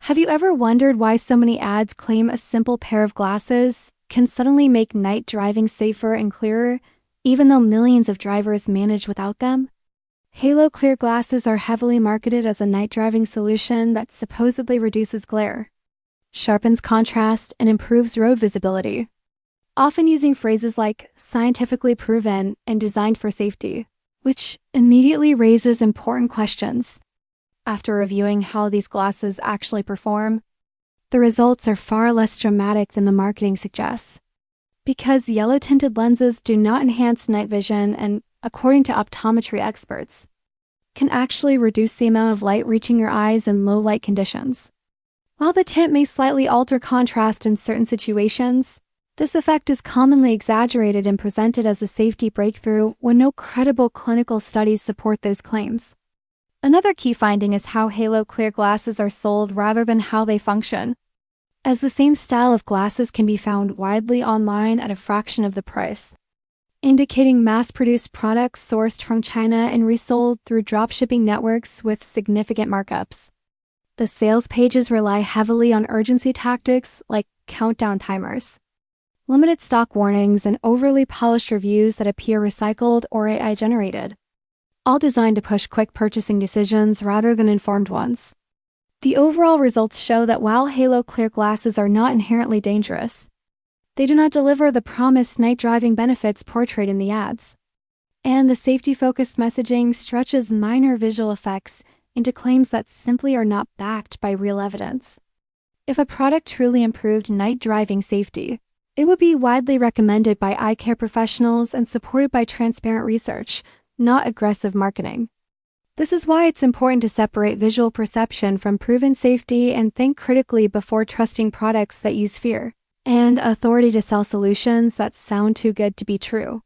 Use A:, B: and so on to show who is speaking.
A: Have you ever wondered why so many ads claim a simple pair of glasses can suddenly make night driving safer and clearer, even though millions of drivers manage without them? Halo Clear glasses are heavily marketed as a night driving solution that supposedly reduces glare, sharpens contrast, and improves road visibility, often using phrases like scientifically proven and designed for safety, which immediately raises important questions. After reviewing how these glasses actually perform, the results are far less dramatic than the marketing suggests. Because yellow-tinted lenses do not enhance night vision and, according to optometry experts, can actually reduce the amount of light reaching your eyes in low-light conditions. While the tint may slightly alter contrast in certain situations, this effect is commonly exaggerated and presented as a safety breakthrough when no credible clinical studies support those claims. Another key finding is how Halo Clear glasses are sold rather than how they function, as the same style of glasses can be found widely online at a fraction of the price, indicating mass-produced products sourced from China and resold through dropshipping networks with significant markups. The sales pages rely heavily on urgency tactics like countdown timers, limited stock warnings, and overly polished reviews that appear recycled or AI-generated, all designed to push quick purchasing decisions rather than informed ones. The overall results show that while Halo Clear glasses are not inherently dangerous, they do not deliver the promised night driving benefits portrayed in the ads. And the safety-focused messaging stretches minor visual effects into claims that simply are not backed by real evidence. If a product truly improved night driving safety, it would be widely recommended by eye care professionals and supported by transparent research, not aggressive marketing. This is why it's important to separate visual perception from proven safety and think critically before trusting products that use fear and authority to sell solutions that sound too good to be true.